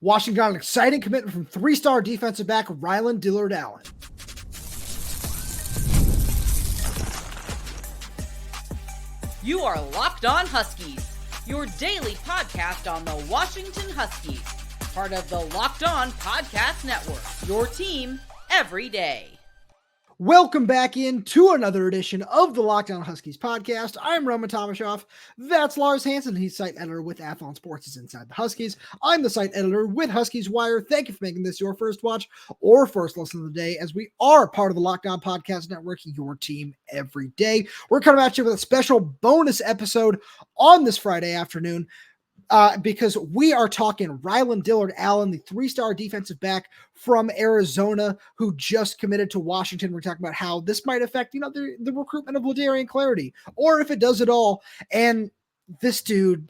Washington got an exciting commitment from three-star defensive back Rylon Dillard-Allen. You are Locked On Huskies, your daily podcast on the Washington Huskies, part of the Locked On Podcast Network, your team every day. Welcome back into another edition of the Locked On Huskies podcast. I'm Roman Tomashoff. That's Lars Hanson. He's site editor with Athlon Sports' Inside the Huskies. I'm the site editor with Huskies Wire. Thank you for making this your first watch or first listen of the day, as we are part of the Locked On Podcast Network, your team every day. We're coming at you with a special bonus episode on this Friday afternoon. Because we are talking Rylon Dillard-Allen, the three-star defensive back from Arizona who just committed to Washington. We're talking about how this might affect, the recruitment of Ladarian Clardy, or if it does at all. And this dude,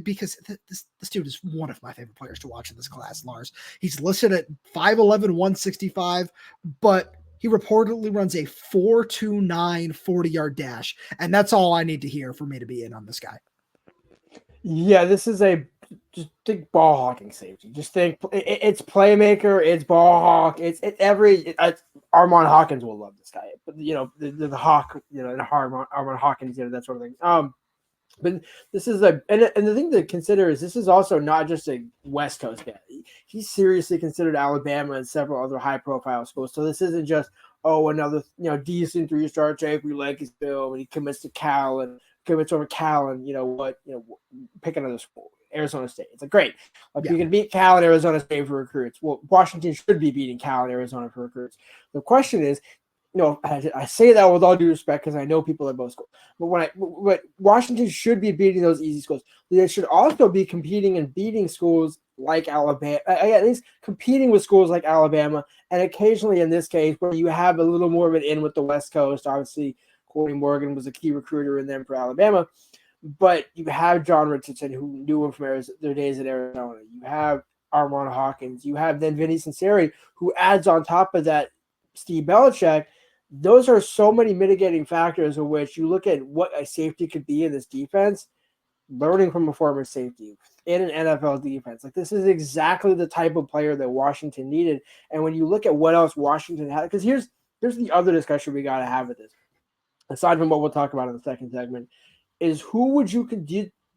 because this dude is one of my favorite players to watch in this class, Lars. He's listed at 5'11", 165, but he reportedly runs a 4.29 40-yard dash. And that's all I need to hear for me to be in on this guy. Yeah, this is just think ball hawking safety. Just think it's playmaker, it's ball hawk, it's Armand Hawkins will love this guy. But the hawk, Armand Hawkins, that sort of thing. But this is and the thing to consider is this is also not just a West Coast guy. He's seriously considered Alabama and several other high profile schools. So this isn't just another decent 3-star safety like his bill, and he commits to Cal and commits over Cal and pick another school, Arizona State. It's great. You can beat Cal and Arizona State for recruits. Well, Washington should be beating Cal and Arizona for recruits. The question is, I say that with all due respect because I know people at both schools. But Washington should be beating those easy schools. They should also be competing and beating schools like Alabama, at least competing with schools like Alabama, and occasionally in this case where you have a little more of an in with the West Coast. Obviously, Corey Morgan was a key recruiter in them for Alabama, but you have John Richardson, who knew him from their days at Arizona. You have Armand Hawkins. You have then Vinnie Sunseri, who adds on top of that Steve Belichick. Those are so many mitigating factors of which you look at what a safety could be in this defense, learning from a former safety in an NFL defense. This is exactly the type of player that Washington needed. And when you look at what else Washington had, because here's the other discussion we got to have with this, aside from what we'll talk about in the second segment, is who would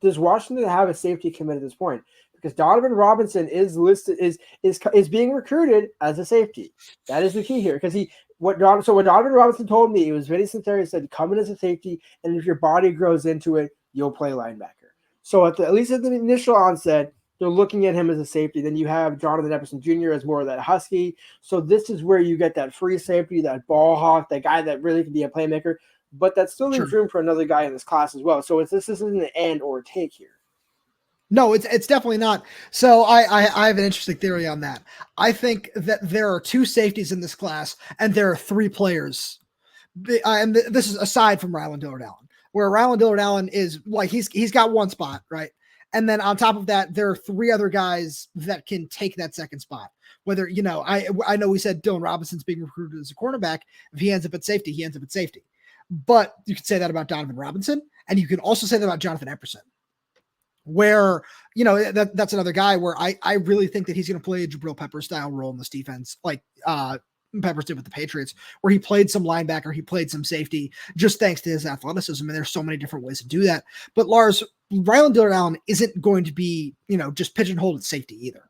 does Washington have a safety commit at this point? Because Donovan Robinson is listed is being recruited as a safety. That is the key here. Because what Donovan Robinson told me, it was Vinnie Sunseri said, come in as a safety, and if your body grows into it, you'll play linebacker. So at least at the initial onset, they're looking at him as a safety. Then you have Jonathan Epperson Jr. as more of that Husky. So this is where you get that free safety, that ball hawk, that guy that really can be a playmaker. But that still leaves room for another guy in this class as well. So this isn't an end or a take here. No, it's definitely not. So I have an interesting theory on that. I think that there are two safeties in this class, and there are three players. And this is aside from Rylon Dillard-Allen, where Rylon Dillard-Allen is he's got one spot, right? And then on top of that, there are three other guys that can take that second spot. Whether, I know we said Dylan Robinson's being recruited as a cornerback. If he ends up at safety, he ends up at safety. But you can say that about Donovan Robinson, and you can also say that about Jonathan Epperson, where, that's another guy where I really think that he's going to play a Jabril Peppers style role in this defense, like Peppers did with the Patriots, where he played some linebacker, he played some safety, just thanks to his athleticism. And there's so many different ways to do that. But Lars, Rylon Dillard-Allen isn't going to be, just pigeonholed at safety either.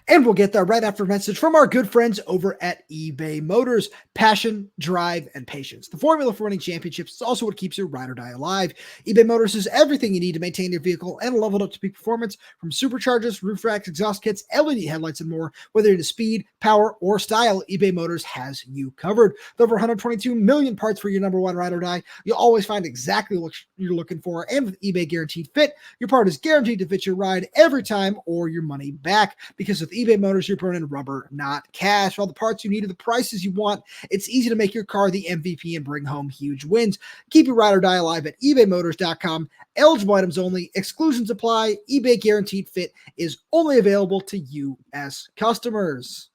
And we'll get there right after a message from our good friends over at eBay Motors. Passion, drive, and patience. The formula for winning championships is also what keeps your ride or die alive. eBay Motors is everything you need to maintain your vehicle and level it up to peak performance, from superchargers, roof racks, exhaust kits, LED headlights, and more. Whether you're into speed, power, or style, eBay Motors has you covered. With over 122 million parts for your number one ride or die, you'll always find exactly what you're looking for. And with eBay Guaranteed Fit, your part is guaranteed to fit your ride every time or your money back. Because with eBay Motors, you're burning rubber, not cash. For all the parts you need at the prices you want, it's easy to make your car the MVP and bring home huge wins. Keep your ride or die alive at ebaymotors.com. Eligible items only. Exclusions apply. eBay Guaranteed Fit is only available to U.S. customers.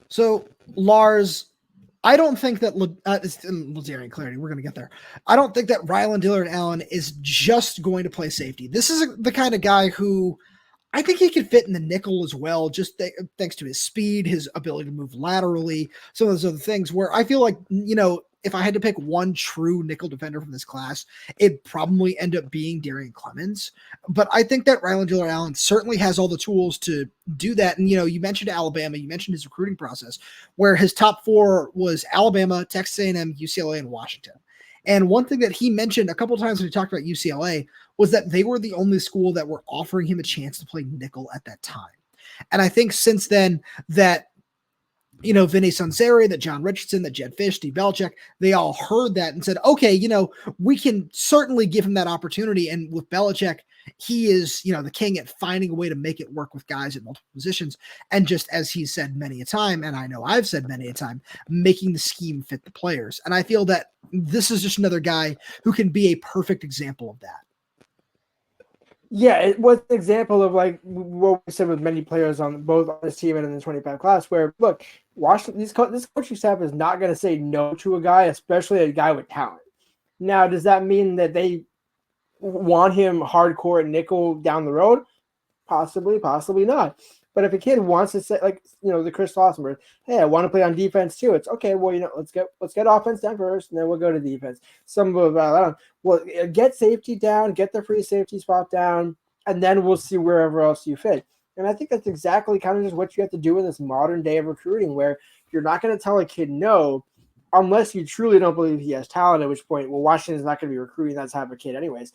So, Lars, I don't think that Ladarian Clardy, we're going to get there. I don't think that Rylon Dillard-Allen is just going to play safety. This is the kind of guy who I think he could fit in the nickel as well, just thanks to his speed, his ability to move laterally, some of those other things where I feel like, if I had to pick one true nickel defender from this class, it'd probably end up being Darian Clemens. But I think that Rylon Dillard-Allen certainly has all the tools to do that. And, you mentioned Alabama, you mentioned his recruiting process, where his top 4 was Alabama, Texas A&M, UCLA, and Washington. And one thing that he mentioned a couple of times when he talked about UCLA was that they were the only school that were offering him a chance to play nickel at that time. And I think since then that, Vinnie Sunseri, that John Richardson, that Jedd Fisch, Steve Belichick, they all heard that and said, okay, we can certainly give him that opportunity. And with Belichick, he is, the king at finding a way to make it work with guys at multiple positions. And just as he's said many a time, and I know I've said many a time, making the scheme fit the players. And I feel that this is just another guy who can be a perfect example of that. Yeah, it was an example of like what we said with many players on both on this team and in the 25 class, where look, Washington, this coaching staff is not going to say no to a guy, especially a guy with talent. Now, does that mean that they want him hardcore at nickel down the road? Possibly, possibly not. But if a kid wants to say, like, the Chris Lawson, where, hey, I want to play on defense too. It's okay. Well, let's get offense down first, and then we'll go to defense. Get safety down, get the free safety spot down, and then we'll see wherever else you fit. And I think that's exactly kind of just what you have to do in this modern day of recruiting, where you're not going to tell a kid no, unless you truly don't believe he has talent. At which point, well, Washington's not going to be recruiting that type of kid anyways.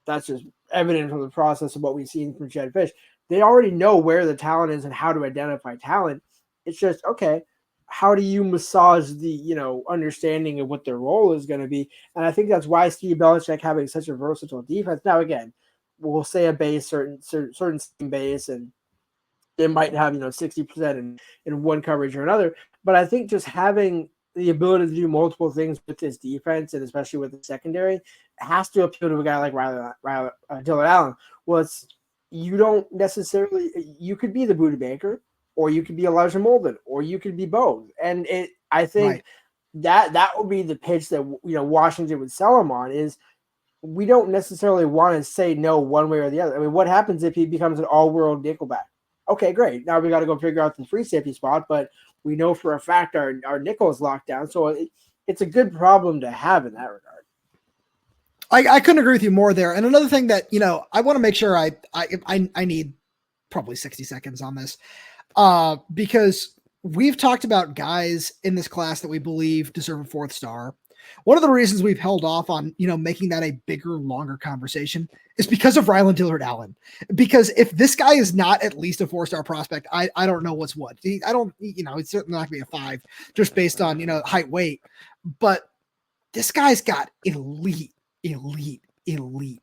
That's just evident from the process of what we've seen from Jedd Fisch. They already know where the talent is and how to identify talent. It's just, okay, how do you massage the, understanding of what their role is going to be? And I think that's why Steve Belichick having such a versatile defense. Now, again, we'll say a base, certain base, and they might have, 60% in one coverage or another. But I think just having the ability to do multiple things with his defense, and especially with the secondary, has to appeal to a guy like Rylon Dillard-Allen. You don't necessarily, you could be the Buda Baker, or you could be Elijah Molden, or you could be both. And I think that would be the pitch that, Washington would sell him on, is we don't necessarily want to say no one way or the other. I mean, what happens if he becomes an all-world nickelback? Okay, great. Now we got to go figure out the free safety spot, but we know for a fact our nickel is locked down. So it's a good problem to have in that regard. I couldn't agree with you more there. And another thing that, I want to make sure I need probably 60 seconds on this, because we've talked about guys in this class that we believe deserve a 4th star. One of the reasons we've held off on, making that a bigger, longer conversation is because of Rylon Dillard-Allen. Because if this guy is not at least a 4-star prospect, I don't know what's what. He's certainly not going to be a 5 just based on, height, weight. But this guy's got elite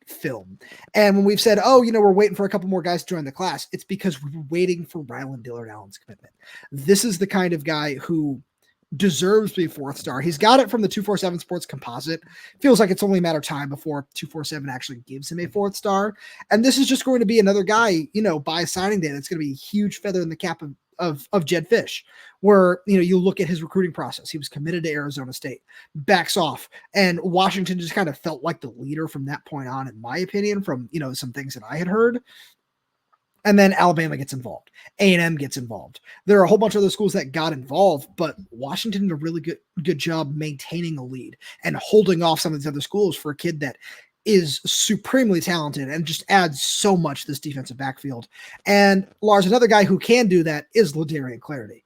film. And when we've said, we're waiting for a couple more guys to join the class, it's because we're waiting for Rylon Dillard-Allen's commitment. This is the kind of guy who deserves to be a 4th star. He's got it from the 247 Sports composite. Feels like it's only a matter of time before 247 actually gives him a 4th star. And this is just going to be another guy, by signing day, that's going to be a huge feather in the cap of Jedd Fisch, where, you look at his recruiting process. He was committed to Arizona State, backs off, and Washington just kind of felt like the leader from that point on, in my opinion, from, some things that I had heard. And then Alabama gets involved. A&M gets involved. There are a whole bunch of other schools that got involved, but Washington did a really good job maintaining a lead and holding off some of these other schools for a kid that is supremely talented and just adds so much to this defensive backfield. And Lars, another guy who can do that is Ladarian Clardy.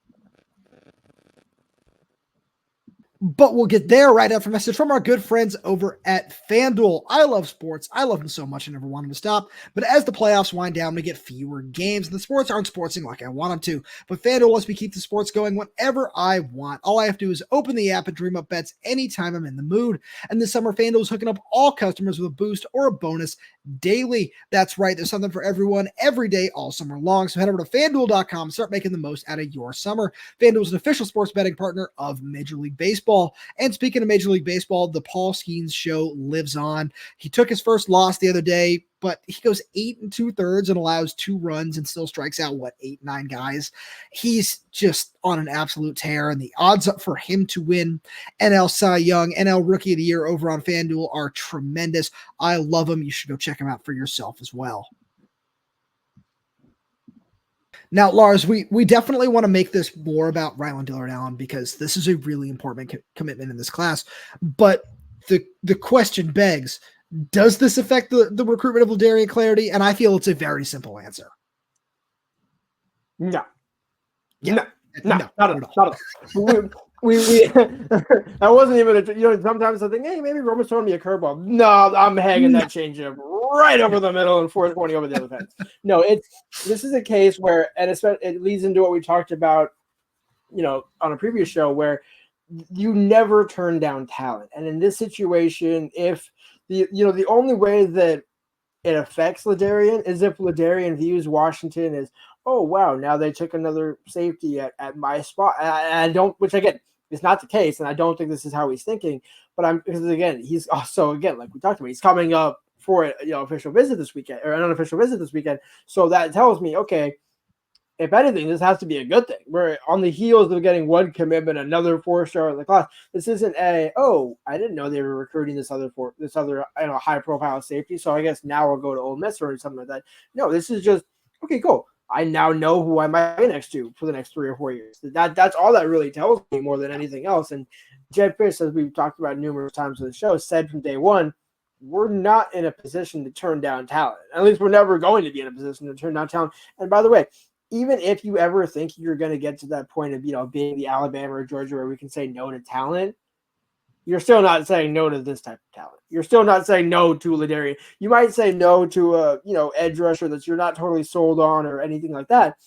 But we'll get there right after a message from our good friends over at FanDuel. I love sports. I love them so much I never want them to stop. But as the playoffs wind down, we get fewer games. And the sports aren't sportsing like I want them to. But FanDuel lets me keep the sports going whenever I want. All I have to do is open the app and dream up bets anytime I'm in the mood. And this summer, FanDuel is hooking up all customers with a boost or a bonus daily. That's right. There's something for everyone every day all summer long. So head over to FanDuel.com and start making the most out of your summer. FanDuel is an official sports betting partner of Major League Baseball. And speaking of Major League Baseball, the Paul Skeens show lives on. He took his first loss the other day but he goes 8 2/3 and allows 2 runs and still strikes out 8, 9 guys. He's just on an absolute tear, and the odds up for him to win NL Cy Young, NL Rookie of the Year over on FanDuel are tremendous. I love him. You should go check him out for yourself as well. Now, Lars, we definitely want to make this more about Rylon Dillard-Allen because this is a really important commitment in this class. But the question begs, does this affect the recruitment of Ladarian Clardy? And I feel it's a very simple answer. No. Yeah. No, not at all. We that wasn't even sometimes I think, hey, maybe Roman's throwing me a curveball. No, I'm hanging that changeup right over the middle and 420 over the other fence. No, this is a case where, and it leads into what we talked about, on a previous show, where you never turn down talent. And in this situation, if the only way that it affects Ladarian is if Ladarian views Washington as, oh wow, now they took another safety at my spot. And I don't, which again, is not the case, and I don't think this is how he's thinking. But because again, he's also, again, like we talked about, he's coming up for an official visit this weekend, or an unofficial visit this weekend. So that tells me, okay, if anything, this has to be a good thing. We're on the heels of getting one commitment, another 4-star in the class. This isn't I didn't know they were recruiting this other high profile safety, so I guess now I'll go to Ole Miss or something like that. No, this is just, okay, cool. I now know who I might be next to for the next 3 or 4 years. That's all that really tells me more than anything else. And Jedd Fisch, as we've talked about numerous times on the show, said from day one, we're not in a position to turn down talent. At least we're never going to be in a position to turn down talent. And by the way, even if you ever think you're going to get to that point of, being the Alabama or Georgia where we can say no to talent, you're still not saying no to this type of talent. You're still not saying no to Ladarian. You might say no to a, edge rusher that you're not totally sold on or anything like that.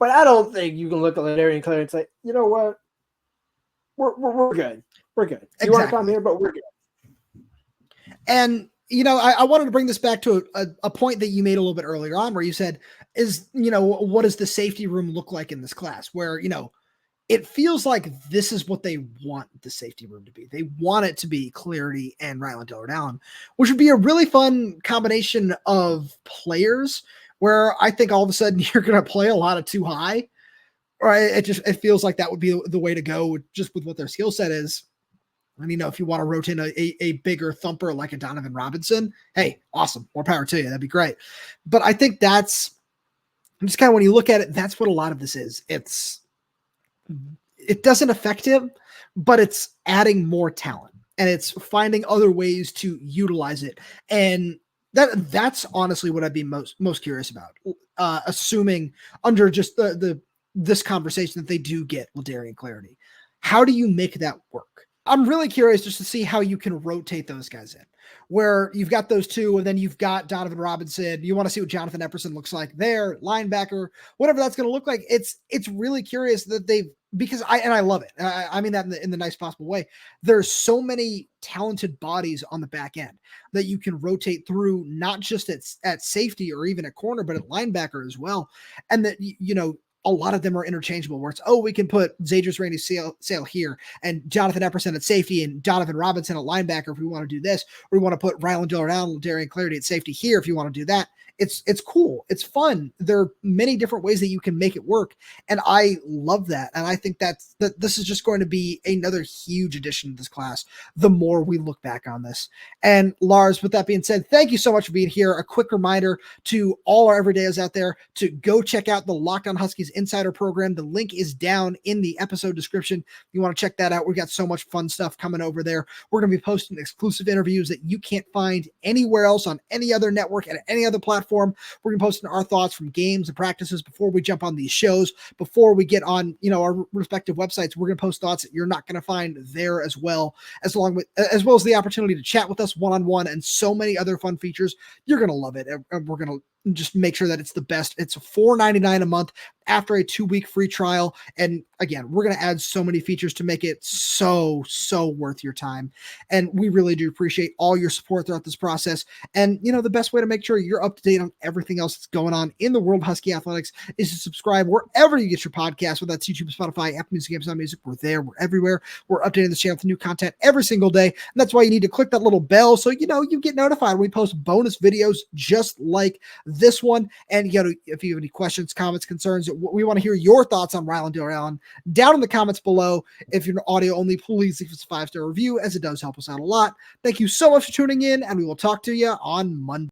But I don't think you can look at Ladarian Clardy and say, you know what? We're good. We're good. You want to come here, but we're good. And, I wanted to bring this back to a point that you made a little bit earlier on where you said, what does the safety room look like in this class? Where, it feels like this is what they want the safety room to be. They want it to be Clardy and Rylon Dillard-Allen, which would be a really fun combination of players where I think all of a sudden you're going to play a lot of too high. Right? It feels like that would be the way to go just with what their skill set is. And, if you want to rotate a bigger thumper like a Donovan Robinson, hey, awesome. More power to you. That'd be great. But I think that's just kind of, when you look at it, that's what a lot of this is. It doesn't affect him, but it's adding more talent and it's finding other ways to utilize it. And that's honestly what I'd be most curious about. Assuming under just this conversation that they do get Ladarian Clardy, how do you make that work? I'm really curious just to see how you can rotate those guys in, where you've got those two, and then you've got Donovan Robinson. You want to see what Jonathan Epperson looks like there, linebacker, whatever that's going to look like. It's really curious that because I love it. I mean that in the nice possible way. There's so many talented bodies on the back end that you can rotate through, not just at safety or even at corner, but at linebacker as well. And that, a lot of them are interchangeable where it's, we can put Zadrius Rainey Sale here and Jonathan Epperson at safety and Donovan Robinson at linebacker if we want to do this, or we want to put Rylon Dillard-Allen, Ladarian Clardy at safety here if you want to do that. It's cool. It's fun. There are many different ways that you can make it work. And I love that. And I think that this is just going to be another huge addition to this class the more we look back on this. And Lars, with that being said, thank you so much for being here. A quick reminder to all our everydayers out there to go check out the Locked On Huskies Insider Program. The link is down in the episode description. If you want to check that out, we've got so much fun stuff coming over there. We're going to be posting exclusive interviews that you can't find anywhere else on any other network and any other platform. We're going to be posting our thoughts from games and practices before we jump on these shows, before we get on, our respective websites. We're going to post thoughts that you're not going to find there as well as the opportunity to chat with us one-on-one and so many other fun features. You're going to love it. And we're going to just make sure that it's the best. It's $4.99 a month after a 2-week free trial. And again, we're going to add so many features to make it so worth your time. And we really do appreciate all your support throughout this process. And, the best way to make sure you're up to date on everything else that's going on in the world of Husky athletics is to subscribe wherever you get your podcast, whether that's YouTube, Spotify, Apple Music, Amazon Music. We're there. We're everywhere. We're updating this channel with new content every single day. And that's why you need to click that little bell so, you get notified when we post bonus videos just like this one. And, if you have any questions, comments, concerns, we want to hear your thoughts on Rylon Dillard-Allen down in the comments below. If you're audio only, please leave us a 5-star review, as it does help us out a lot. Thank you so much for tuning in, and we will talk to you on Monday.